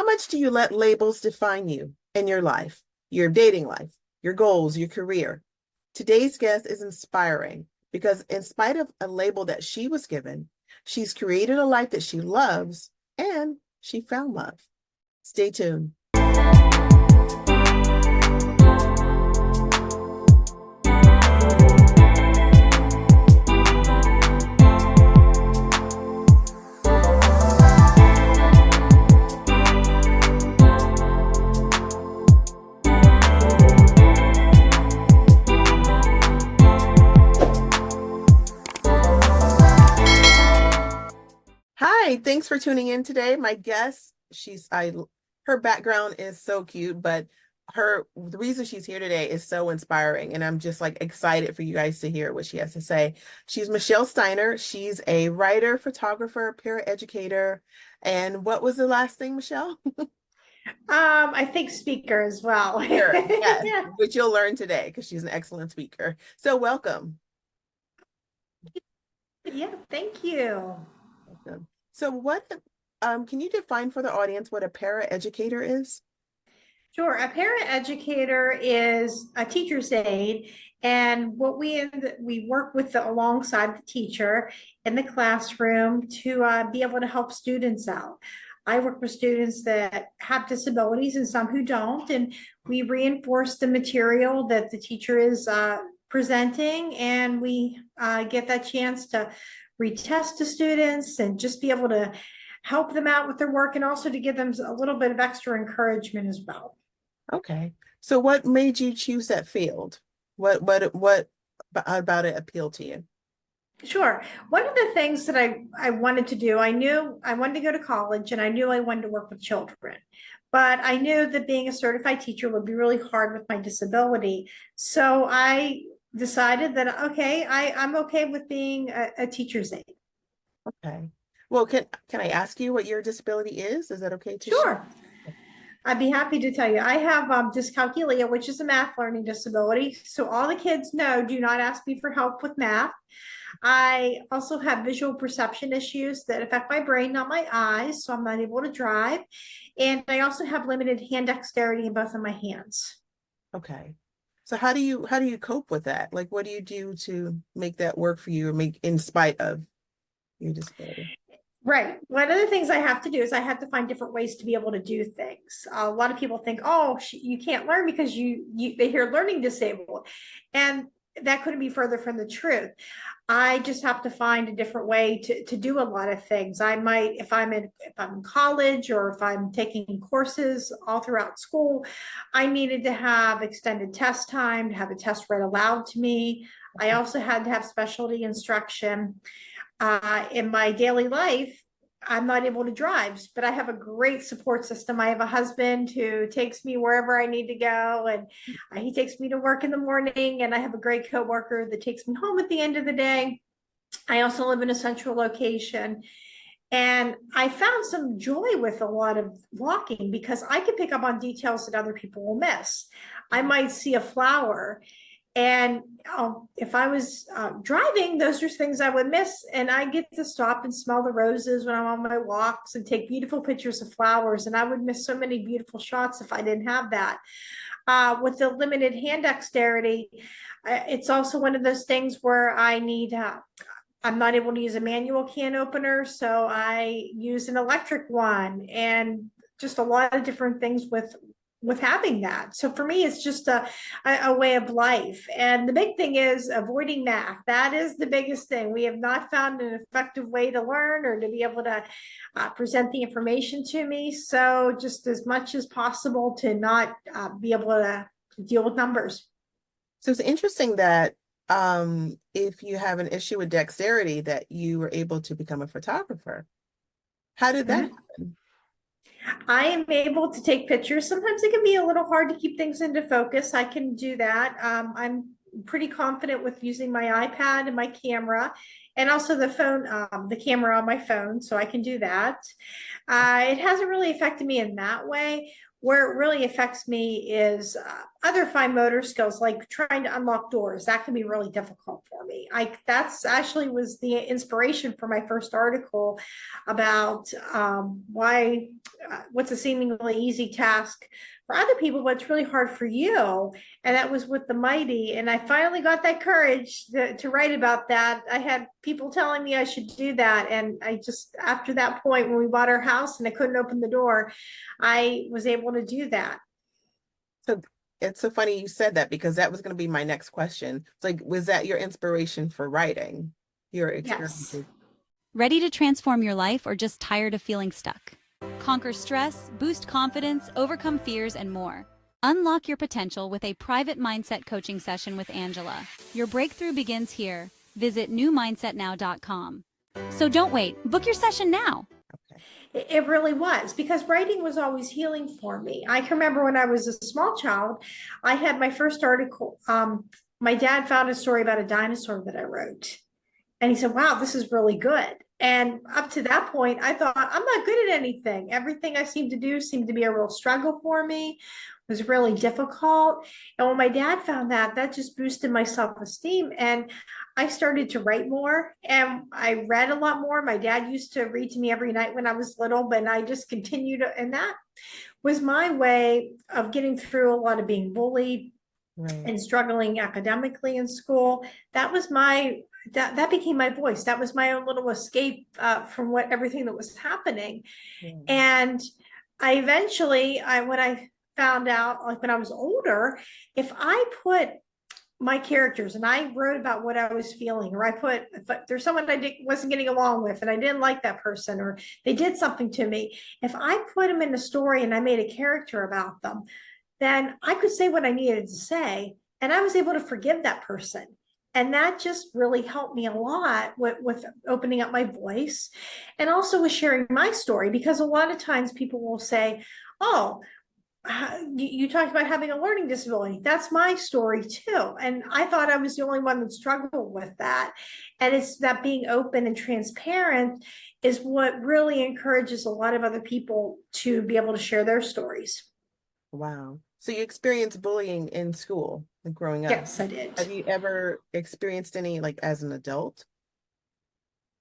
much do you let labels define you in your life, your dating life, your goals, your career? Today's guest is inspiring because, in spite of a label that she was given, she's created a life that she loves and she found love. Stay tuned. Hi, thanks for tuning in today. My guest, her background is so cute, but the reason she's here today is so inspiring, and I'm just like excited for you guys to hear what she has to say. She's Michelle Steiner. She's a writer, photographer, paraeducator, and what was the last thing, Michelle? I think speaker as well. Sure, yes, Yeah. which you'll learn today because she's an excellent speaker. So welcome. Yeah, thank you. Welcome. So can you define for the audience what a paraeducator is? Sure. A parent educator is a teacher's aide, and what we work with alongside the teacher in the classroom to be able to help students out. I work with students that have disabilities and some who don't, and we reinforce the material that the teacher is presenting, and we get that chance to retest to students and just be able to help them out with their work and also to give them a little bit of extra encouragement as well. Okay. So what made you choose that field? What about it appealed to you? Sure. One of the things that I wanted to do, I knew I wanted to go to college and I knew I wanted to work with children, but I knew that being a certified teacher would be really hard with my disability. So I decided that, okay, I'm okay with being a teacher's aide. Okay. Well, can I ask you what your disability is? Is that okay to share? Sure. I'd be happy to tell you. I have dyscalculia, which is a math learning disability. So all the kids know, do not ask me for help with math. I also have visual perception issues that affect my brain, not my eyes, so I'm not able to drive. And I also have limited hand dexterity in both of my hands. Okay. So how do you cope with that? Like what do you do to make that work for you or make in spite of your disability? Right. One of the things I have to do is I have to find different ways to be able to do things. A lot of people think, oh, you can't learn because they hear learning disabled. And that couldn't be further from the truth. I just have to find a different way to do a lot of things. I might, if I'm in college or if I'm taking courses all throughout school, I needed to have extended test time, to have a test read aloud to me. I also had to have specialty instruction. In my daily life, I'm not able to drive, but I have a great support system. I have a husband who takes me wherever I need to go, and he takes me to work in the morning, and I have a great coworker that takes me home at the end of the day. I also live in a central location, and I found some joy with a lot of walking because I can pick up on details that other people will miss. I might see a flower and if I was driving, those are things I would miss. And I get to stop and smell the roses when I'm on my walks and take beautiful pictures of flowers. And I would miss so many beautiful shots if I didn't have that. With the limited hand dexterity, it's also one of those things where I'm not able to use a manual can opener. So I use an electric one and just a lot of different things with having that. So for me, it's just a way of life. And the big thing is avoiding math. That is the biggest thing. We have not found an effective way to learn or to be able to present the information to me. So just as much as possible to not be able to deal with numbers. So it's interesting that if you have an issue with dexterity that you were able to become a photographer. How did that Mhm. happen? I am able to take pictures. Sometimes it can be a little hard to keep things into focus. I can do that. I'm pretty confident with using my iPad and my camera and also the phone, the camera on my phone. So I can do that. It hasn't really affected me in that way. Where it really affects me is other fine motor skills, like trying to unlock doors. That can be really difficult for me. That's actually was the inspiration for my first article about why what's a seemingly easy task for other people, but it's really hard for you. And that was with the mighty. And I finally got that courage to write about that. I had people telling me I should do that. And I just, after that point, when we bought our house and I couldn't open the door, I was able to do that. So it's so funny you said that because that was going to be my next question. It's like, was that your inspiration for writing your Yes. experiences? Ready to transform your life or just tired of feeling stuck? Conquer stress, boost confidence, overcome fears, and more. Unlock your potential with a private mindset coaching session with Angela. Your breakthrough begins here. Visit newmindsetnow.com. So don't wait, book your session now. Okay. It really was, because writing was always healing for me. I can remember when I was a small child, I had my first article. My dad found a story about a dinosaur that I wrote. And he said, wow, this is really good. And up to that point, I thought, I'm not good at anything. Everything I seemed to do seemed to be a real struggle for me, it was really difficult. And when my dad found that, that just boosted my self-esteem. And I started to write more and I read a lot more. My dad used to read to me every night when I was little, but I just continued. And that was my way of getting through a lot of being bullied Right. and struggling academically in school. That was my that became my voice. That was my own little escape from what everything that was happening. Yeah. And I eventually, when I found out, like when I was older, if I put my characters and I wrote about what I was feeling, or I put, if there's someone wasn't getting along with and I didn't like that person, or they did something to me, if I put them in the story and I made a character about them, then I could say what I needed to say. And I was able to forgive that person. And that just really helped me a lot with opening up my voice and also with sharing my story, because a lot of times people will say, oh, you talked about having a learning disability. That's my story too. And I thought I was the only one that struggled with that. And it's that being open and transparent is what really encourages a lot of other people to be able to share their stories. Wow. So you experienced bullying in school, like growing up. Yes, I did. Have you ever experienced any like as an adult?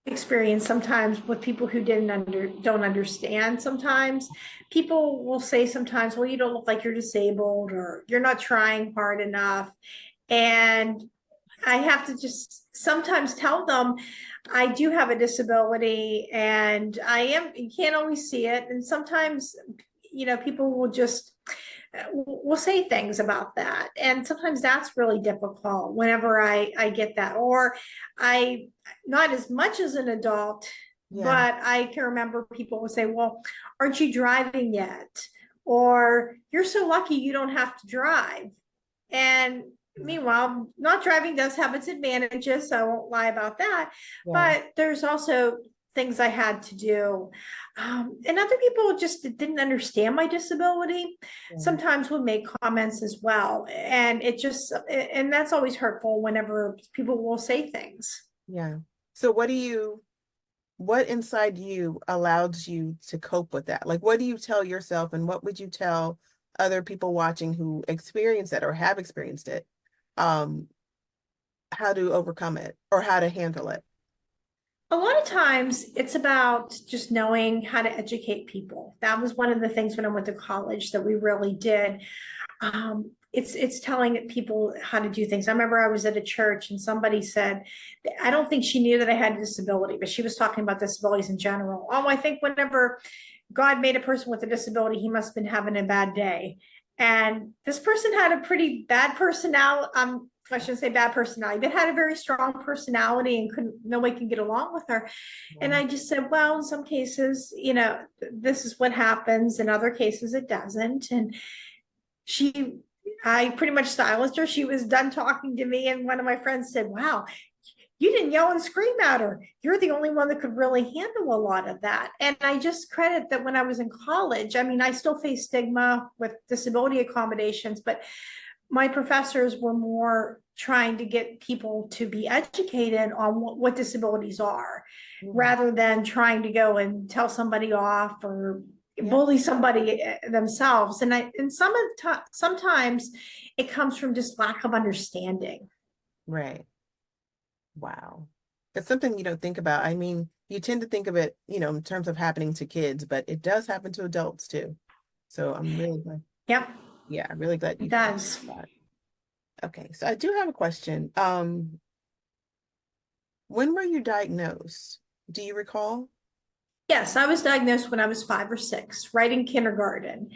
Experience sometimes with people who don't understand. Sometimes people will say sometimes, well, you don't look like you're disabled, or you're not trying hard enough. And I have to just sometimes tell them I do have a disability and you can't always see it. And sometimes, people will just will say things about that. And sometimes that's really difficult whenever I get that. Or I, not as much as an adult, Yeah. but I can remember people will say, well, aren't you driving yet? Or you're so lucky you don't have to drive. And meanwhile, not driving does have its advantages, so I won't lie about that. Yeah. But there's also things I had to do. And other people just didn't understand my disability, Yeah. sometimes would make comments as well. And that's always hurtful whenever people will say things. Yeah. So what inside you allowed you to cope with that? Like, what do you tell yourself, and what would you tell other people watching who experience it or have experienced it? Um, how to overcome it or how to handle it? A lot of times it's about just knowing how to educate people. That was one of the things when I went to college that we really did. It's telling people how to do things. I remember I was at a church and somebody said, I don't think she knew that I had a disability, but she was talking about disabilities in general. Oh, I think whenever God made a person with a disability, he must have been having a bad day. And this person had a pretty bad personality. I shouldn't say bad personality, but had a very strong personality and couldn't, no way can get along with her. And Yeah. I just said, well, in some cases, this is what happens. In other cases, it doesn't. And she, I pretty much silenced her. She was done talking to me. And one of my friends said, wow, you didn't yell and scream at her. You're the only one that could really handle a lot of that. And I just credit that when I was in college, I mean, I still face stigma with disability accommodations, but my professors were more trying to get people to be educated on what disabilities are, Yeah. rather than trying to go and tell somebody off or Yeah. bully somebody themselves. And sometimes it comes from just lack of understanding. Right. Wow. It's something you don't think about. I mean, you tend to think of it, in terms of happening to kids, but it does happen to adults too. So I'm really glad. Yep, Yeah, I'm really glad it you found does. that. Okay, so I do have a question. When were you diagnosed? Do you recall? Yes, I was diagnosed when I was 5 or 6, right in kindergarten.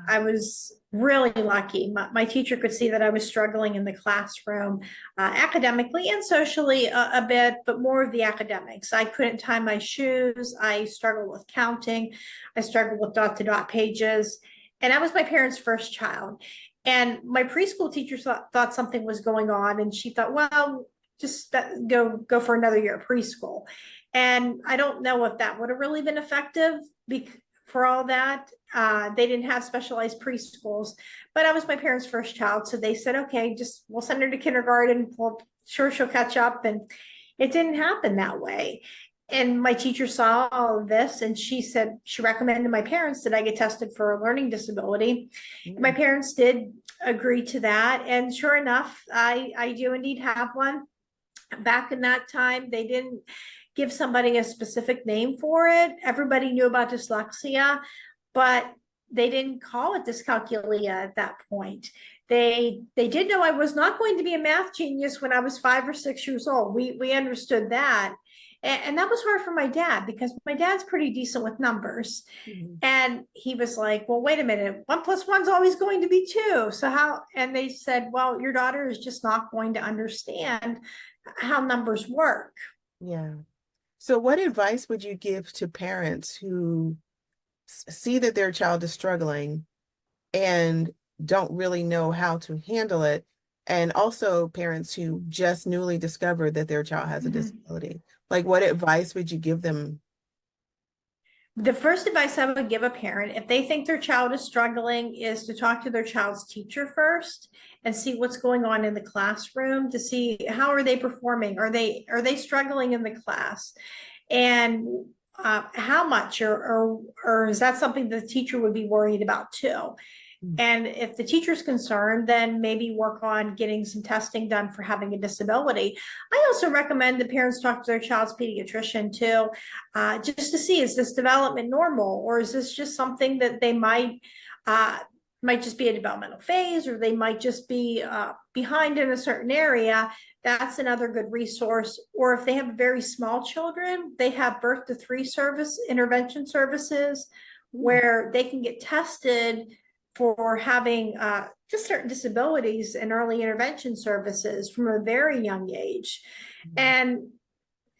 I Wow. was really lucky. My teacher could see that I was struggling in the classroom, academically and socially a bit, but more of the academics. I couldn't tie my shoes. I struggled with counting. I struggled with dot to dot pages. And I was my parents' first child. And my preschool teacher thought something was going on. And she thought, well, just go for another year of preschool. And I don't know if that would have really been effective for all that. They didn't have specialized preschools, but I was my parents' first child. So they said, okay, just we'll send her to kindergarten. Well, sure, she'll catch up. And it didn't happen that way. And my teacher saw all of this and she said, she recommended my parents that I get tested for a learning disability. And my Mm, parents did agree to that. And sure enough, I do indeed have one. Back in that time, they didn't give somebody a specific name for it. Everybody knew about dyslexia, but they didn't call it dyscalculia at that point. They did know I was not going to be a math genius when I was 5 or 6 years old. We understood that. And that was hard for my dad because my dad's pretty decent with numbers. mhm. And he was like, well, wait a minute, 1 plus 1's always going to be 2. So how? And they said, well, your daughter is just not going to understand how numbers work. Yeah. So what advice would you give to parents who see that their child is struggling and don't really know how to handle it? And also parents who just newly discovered that their child has a Mhm. disability. Like, what advice would you give them? The first advice I would give a parent, if they think their child is struggling, is to talk to their child's teacher first and see what's going on in the classroom to see how are they performing. Are they struggling in the class? And how much, or is that something the teacher would be worried about too? Mm, And if the teacher's concerned, then maybe work on getting some testing done for having a disability. I also recommend the parents talk to their child's pediatrician too, just to see, is this development normal, or is this just something that they might just be a developmental phase, or they might just be behind in a certain area. That's another good resource. Or if they have very small children, they have birth to 3 intervention services mm, where they can get tested for having just certain disabilities and early intervention services from a very young age. mm. And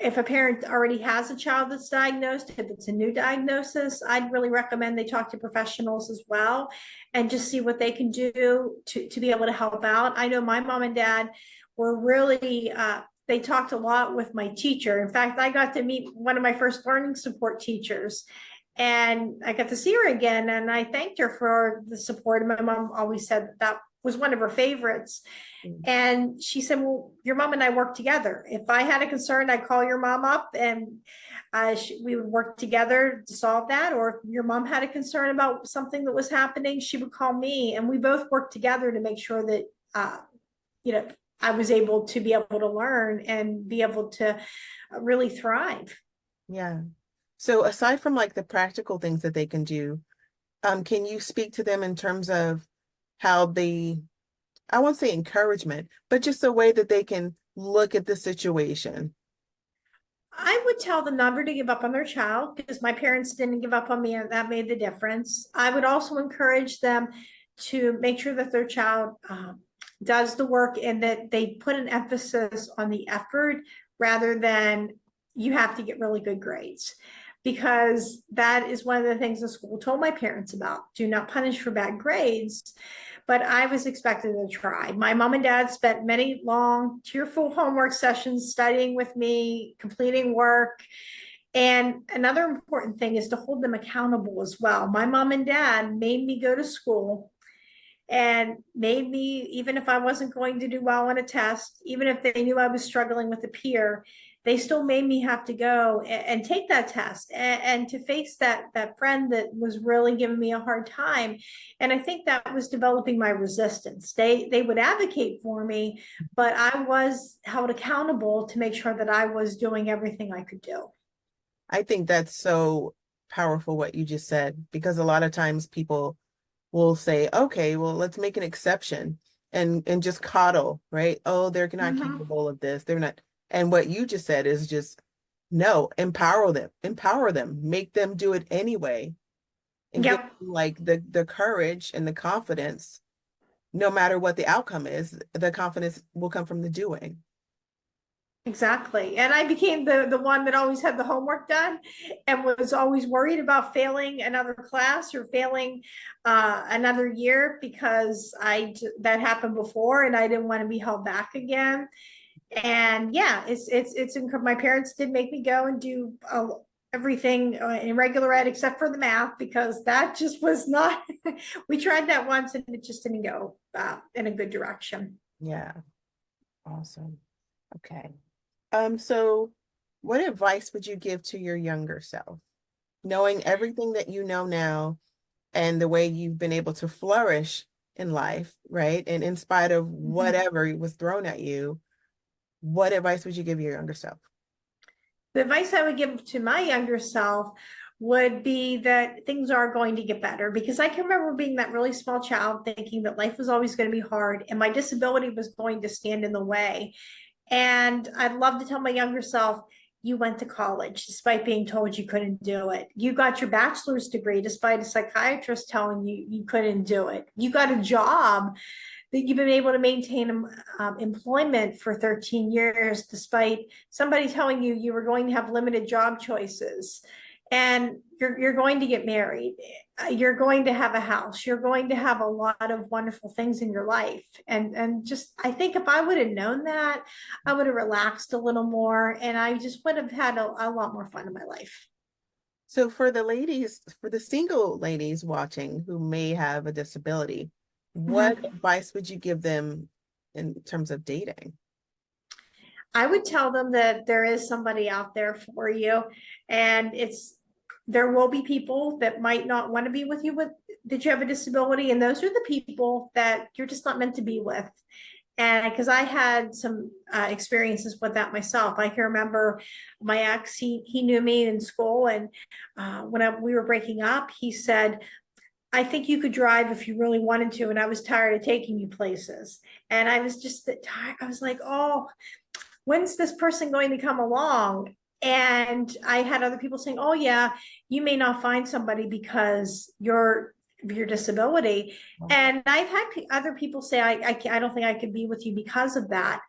if a parent already has a child that's diagnosed, if it's a new diagnosis, I'd really recommend they talk to professionals as well and just see what they can do to be able to help out. I know my mom and dad were really, they talked a lot with my teacher. In fact, I got to meet one of my first learning support teachers and I got to see her again and I thanked her for the support. And my mom always said that was one of her favorites. Mm. And she said, well, your mom and I work together. If I had a concern, I'd call your mom up and we would work together to solve that. Or if your mom had a concern about something that was happening, she would call me and we both worked together to make sure that, you know, I was able to be able to learn and be able to really thrive. Yeah. So aside from like the practical things that they can do, can you speak to them in terms of how they, I won't say encouragement, but just a way that they can look at the situation? I would tell them never to give up on their child because my parents didn't give up on me and that made the difference. I would also encourage them to make sure that their child does the work and that they put an emphasis on the effort rather than you have to get really good grades. Because that is one of the things the school told my parents about. Do not punish for bad grades, but I was expected to try. My mom and dad spent many long, tearful homework sessions studying with me, completing work. And another important thing is to hold them accountable as well. My mom and dad made me go to school and made me, even if I wasn't going to do well on a test, even if they knew I was struggling with a peer, they still made me have to go and take that test and to face that friend that was really giving me a hard time. And I think that was developing my resistance. They would advocate for me, but I was held accountable to make sure that I was doing everything I could do. I think that's so powerful what you just said, because a lot of times people will say, okay, well, let's make an exception and just coddle, right? Oh, they're not Mhm. capable of this. They're not. And what you just said is just no, empower them, make them do it anyway, and give Yep. them like the courage and the confidence, no matter what the outcome is, the confidence will come from the doing. Exactly. And I became the one that always had the homework done and was always worried about failing another class or failing another year because that happened before and I didn't want to be held back again. And yeah, my parents did make me go and do everything in regular ed except for the math because that just was not we tried that once and it just didn't go in a good direction. Yeah, awesome. Okay. So what advice would you give to your younger self, knowing everything that you know now and the way you've been able to flourish in life, right? And in spite of Mhm. whatever was thrown at you, what advice would you give your younger self? The advice I would give to my younger self would be that things are going to get better because I can remember being that really small child thinking that life was always going to be hard and my disability was going to stand in the way. And I'd love to tell my younger self, you went to college despite being told you couldn't do it. You got your bachelor's degree despite a psychiatrist telling you you couldn't do it. You got a job that you've been able to maintain employment for 13 years despite somebody telling you you were going to have limited job choices. And you're going to get married. You're going to have a house. You're going to have a lot of wonderful things in your life. And just, I think if I would have known that, I would have relaxed a little more and I just would have had a lot more fun in my life. So for the ladies, for the single ladies watching who may have a disability, what Mhm. advice would you give them in terms of dating? I would tell them that there is somebody out there for you, and there will be people that might not want to be with you with that you have a disability, and those are the people that you're just not meant to be with. And because I had some experiences with that myself, I can remember my ex. He knew me in school, and we were breaking up, he said, I think you could drive if you really wanted to. And I was tired of taking you places. And I was just tired. I was like, oh, when's this person going to come along? And I had other people saying, oh, yeah, you may not find somebody because of your disability. And I've had other people say, I don't think I could be with you because of that.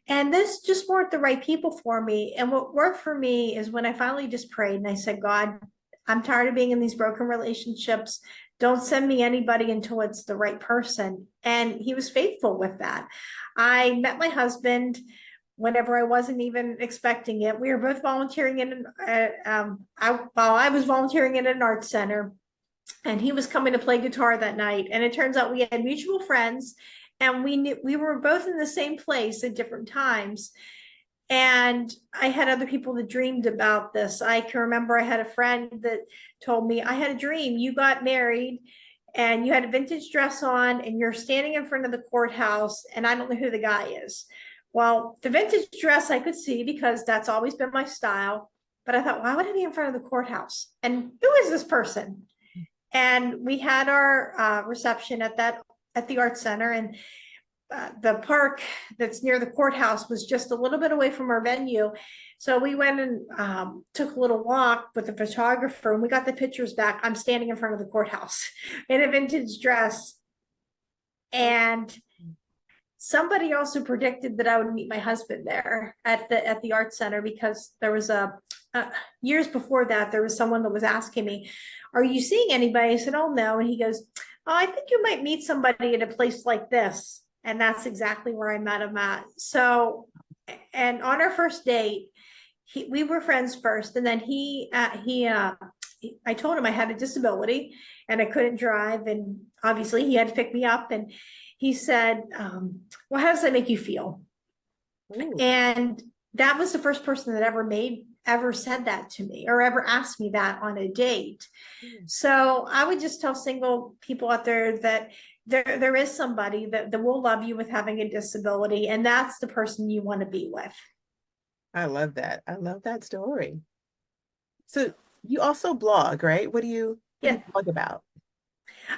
And this just weren't the right people for me. And what worked for me is when I finally just prayed and I said, God, I'm tired of being in these broken relationships. Don't send me anybody until it's the right person. And he was faithful with that. I met my husband whenever I wasn't even expecting it. We were both volunteering while I was volunteering in an art center, and he was coming to play guitar that night. And it turns out we had mutual friends, and we were both in the same place at different times. And I had other people that dreamed about this. I can remember I had a friend that told me, I had a dream. You got married and you had a vintage dress on and you're standing in front of the courthouse and I don't know who the guy is. Well, the vintage dress I could see because that's always been my style. But I thought, why would I be in front of the courthouse? And who is this person? And we had our reception at the art center, and the park that's near the courthouse was just a little bit away from our venue. So we went and took a little walk with the photographer, and we got the pictures back. I'm standing in front of the courthouse in a vintage dress. And somebody also predicted that I would meet my husband there at the art center because there was years before that, there was someone that was asking me, are you seeing anybody? I said, oh no. And he goes, oh, I think you might meet somebody at a place like this. And that's exactly where I met him at. So, and on our first date, we were friends first, and then I told him I had a disability and I couldn't drive, and obviously he had to pick me up. And he said, "Well, how does that make you feel?" Ooh. And that was the first person that ever said that to me or ever asked me that on a date. So I would just tell single people out there that there is somebody that will love you with having a disability, and that's the person you want to be with. I love that. I love that story. So you also blog, right? What do Yeah. you blog about?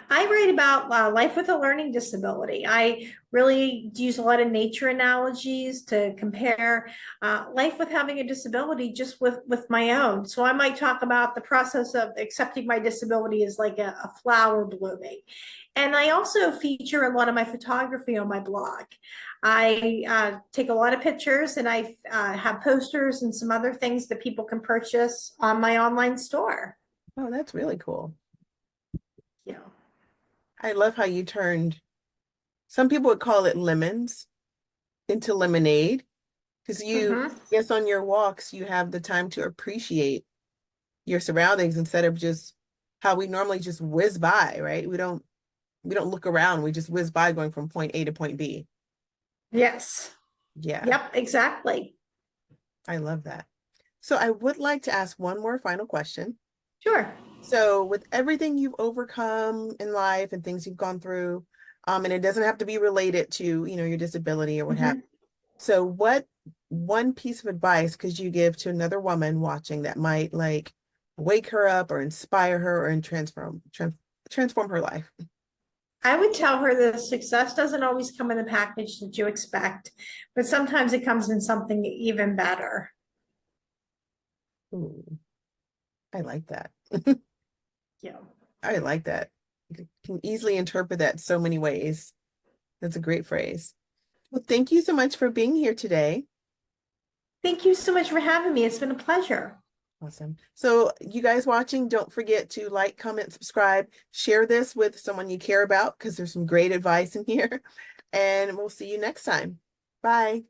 I write about life with a learning disability. I really use a lot of nature analogies to compare life with having a disability just with my own. So I might talk about the process of accepting my disability as like a flower blooming. And I also feature a lot of my photography on my blog. I take a lot of pictures, and I have posters and some other things that people can purchase on my online store. Oh, that's really cool. You know. I love how you turned, some people would call it lemons into lemonade, because Mhm. yes, on your walks, you have the time to appreciate your surroundings instead of just how we normally just whiz by, right? We don't look around, we just whiz by going from point A to point B. Yes. Yeah, Yep, exactly. I love that. So I would like to ask one more final question. Sure. So with everything you've overcome in life and things you've gone through, and it doesn't have to be related to, your disability or what have Mhm. you. So what one piece of advice could you give to another woman watching that might like wake her up or inspire her or transform her life? I would tell her that success doesn't always come in the package that you expect, but sometimes it comes in something even better. Ooh, I like that. Yeah. I like that. You can easily interpret that so many ways. That's a great phrase. Well, thank you so much for being here today. Thank you so much for having me. It's been a pleasure. Awesome. So you guys watching, don't forget to like, comment, subscribe, share this with someone you care about because there's some great advice in here. And we'll see you next time. Bye.